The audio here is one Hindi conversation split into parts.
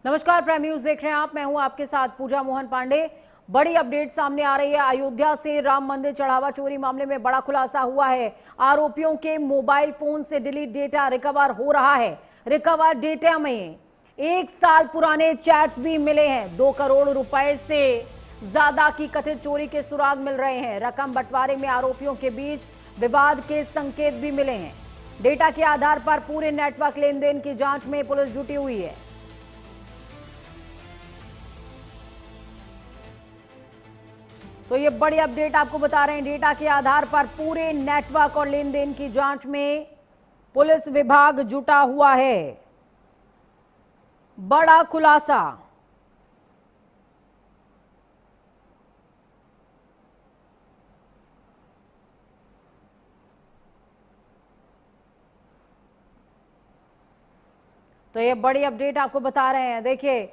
नमस्कार, प्राइम न्यूज देख रहे हैं आप। मैं हूं आपके साथ पूजा मोहन पांडे। बड़ी अपडेट सामने आ रही है। अयोध्या से राम मंदिर चढ़ावा चोरी मामले में बड़ा खुलासा हुआ है। आरोपियों के मोबाइल फोन से डिलीट डेटा रिकवर हो रहा है। रिकवर डेटा में 1 साल पुराने चैट्स भी मिले हैं। 2 करोड़ रुपए से ज्यादा की कथित चोरी के सुराग मिल रहे हैं। रकम बंटवारे में आरोपियों के बीच विवाद के संकेत भी मिले हैं। डेटा के आधार पर पूरे नेटवर्क लेन देन की जांच में पुलिस जुटी हुई है। तो ये बड़ी अपडेट आपको बता रहे हैं। डेटा के आधार पर पूरे नेटवर्क और लेन देन की जांच में पुलिस विभाग जुटा हुआ है। बड़ा खुलासा। तो ये बड़ी अपडेट आपको बता रहे हैं। देखिए,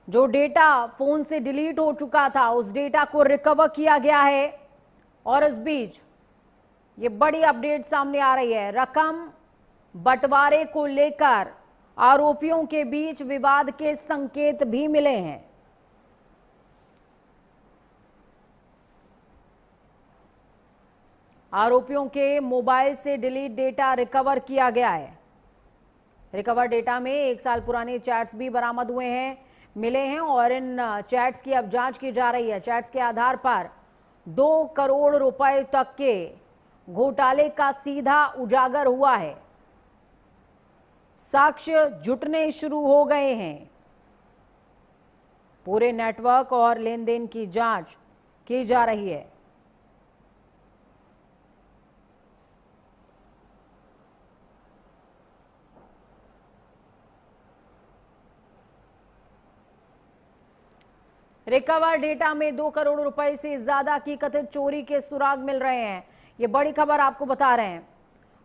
जो डेटा फोन से डिलीट हो चुका था उस डेटा को रिकवर किया गया है और इस बीच ये बड़ी अपडेट सामने आ रही है। रकम बंटवारे को लेकर आरोपियों के बीच विवाद के संकेत भी मिले हैं। आरोपियों के मोबाइल से डिलीट डेटा रिकवर किया गया है। रिकवर डेटा में 1 साल पुराने चैट्स भी बरामद हुए हैं, मिले हैं और इन चैट्स की अब जांच की जा रही है। चैट्स के आधार पर 2 करोड़ रुपए तक के घोटाले का सीधा उजागर हुआ है। साक्ष्य जुटने शुरू हो गए हैं। पूरे नेटवर्क और लेन देन की जांच की जा रही है। रिकवर डेटा में 2 करोड़ रुपए से ज्यादा की कथित चोरी के सुराग मिल रहे हैं। ये बड़ी खबर आपको बता रहे हैं।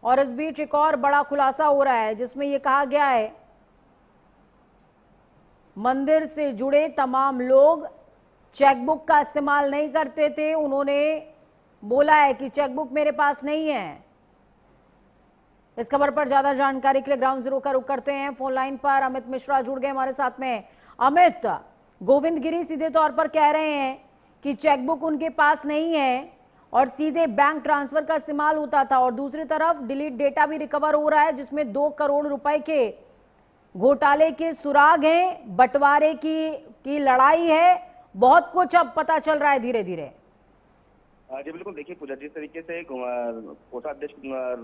और इस बीच एक और बड़ा खुलासा हो रहा है जिसमें यह कहा गया है मंदिर से जुड़े तमाम लोग चेकबुक का इस्तेमाल नहीं करते थे। उन्होंने बोला है कि चेकबुक मेरे पास नहीं है। इस खबर पर ज्यादा जानकारी के लिए ग्राउंड जीरो का रुख करते हैं। फोन लाइन पर अमित मिश्रा जुड़ गए हमारे साथ में। अमित, गोविंद गिरी सीधे तौर पर कह रहे हैं कि चेकबुक उनके पास नहीं है और सीधे बैंक ट्रांसफर का इस्तेमाल होता था, और दूसरी तरफ डिलीट डेटा भी रिकवर हो रहा है जिसमें 2 करोड़ रुपए के घोटाले के सुराग हैं। बंटवारे की लड़ाई है। बहुत कुछ अब पता चल रहा है धीरे धीरे। जी बिल्कुल। देखिए पूजा, जिस तरीके से कोषाध्यक्ष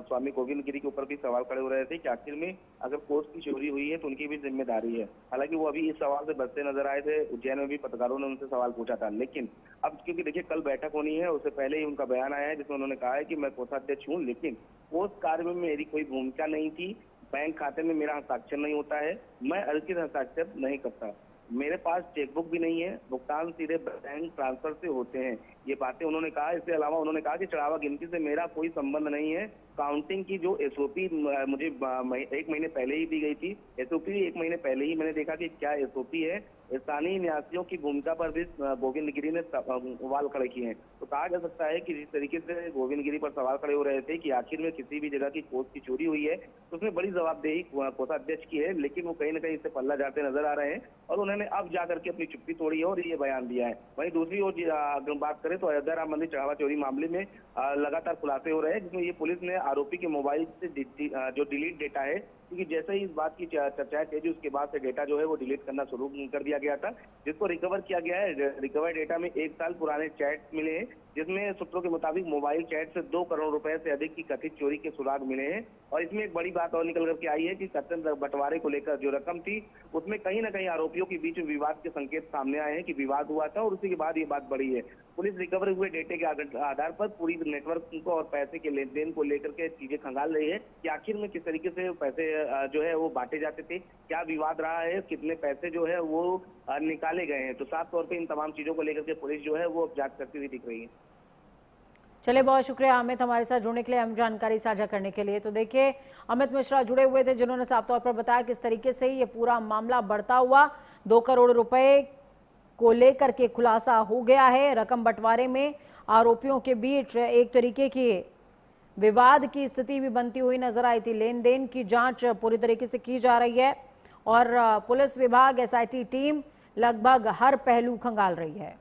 स्वामी गोविंद गिरी के ऊपर भी सवाल खड़े हो रहे थे कि आखिर में अगर कोष की चोरी हुई है तो उनकी भी जिम्मेदारी है। हालांकि वो अभी इस सवाल से बचते नजर आए थे। उज्जैन में भी पत्रकारों ने उनसे सवाल पूछा था, लेकिन अब क्योंकि देखिए कल बैठक होनी है, उससे पहले ही उनका बयान आया है जिसमें उन्होंने कहा है कि मैं कोषाध्यक्ष हूँ, लेकिन कोष कार्य में मेरी कोई भूमिका नहीं थी। बैंक खाते में मेरा हस्ताक्षर नहीं होता है, मैं अर्जित हस्ताक्षर नहीं करता, मेरे पास चेकबुक भी नहीं है, भुगतान सीधे बैंक ट्रांसफर से होते हैं। ये बातें उन्होंने कहा। इसके अलावा उन्होंने कहा कि चढ़ावा गिनती से मेरा कोई संबंध नहीं है। काउंटिंग की जो एसओपी मुझे 1 महीने पहले ही दी गई थी, एसओपी 1 महीने पहले ही मैंने देखा कि क्या एसओपी है। स्थानीय निवासियों की भूमिका पर भी गोविंद गिरी ने सवाल खड़े किए हैं। तो कहा जा सकता है कि जिस तरीके से गोविंद गिरी पर सवाल खड़े हो रहे थे कि आखिर में किसी भी जगह की कोष की चोरी हुई है तो उसमें बड़ी जवाबदेही कोषाध्यक्ष की है, लेकिन वो कहीं ना कहीं इससे पल्ला झाड़ते नजर आ रहे हैं और उन्होंने अब जाकर के अपनी चुप्पी तोड़ी है और ये बयान दिया है। वहीं दूसरी ओर अगर बात करें तो अयोध्या राम मंदिर चढ़ावा चोरी मामले में लगातार खुलासे हो रहे हैं, जिसमें ये पुलिस ने आरोपी के मोबाइल से जो डिलीट डेटा है, क्योंकि जैसे ही इस बात की चर्चाएं तेजी उसके बाद से डेटा जो है वो डिलीट करना शुरू कर दिया गया था, जिसको रिकवर किया गया है। रिकवर डेटा में 1 साल पुराने चैट मिले हैं, जिसमें सूत्रों के मुताबिक मोबाइल चैट से 2 करोड़ रुपए से अधिक की कथित चोरी के सुराग मिले हैं। और इसमें एक बड़ी बात और निकल करके आई है कि कथित बंटवारे को लेकर जो रकम थी उसमें कहीं ना कहीं आरोपियों के बीच विवाद के संकेत सामने आए हैं कि विवाद हुआ था और उसी के बाद ये बात बढ़ी है। पुलिस रिकवर हुए डेटे के आधार पर पूरी नेटवर्क को और पैसे के लेन देन को लेकर के चीजें खंगाल रही है कि आखिर में किस तरीके से पैसे जो है वो बांटे जाते थे, क्या विवाद रहा है, कितने पैसे जो है वो निकाले गए हैं। तो साफ तौर पे इन तमाम चीजों को लेकर के पुलिस जो है वो जांच करती हुई दिख रही है। चलिए, बहुत शुक्रिया अमित हमारे साथ जुड़ने के लिए, हम जानकारी साझा करने के लिए। तो देखिए, अमित मिश्रा जुड़े हुए थे जिन्होंने साफ तौर पर बताया किस तरीके से ये पूरा मामला बढ़ता हुआ 2 करोड़ रुपए को लेकर के खुलासा हो गया है। रकम बंटवारे में आरोपियों के बीच एक तरीके की विवाद की स्थिति भी बनती हुई नजर आई थी। लेन देन की जांच पूरी तरीके से की जा रही है और पुलिस विभाग, एसआईटी टीम लगभग हर पहलू खंगाल रही है।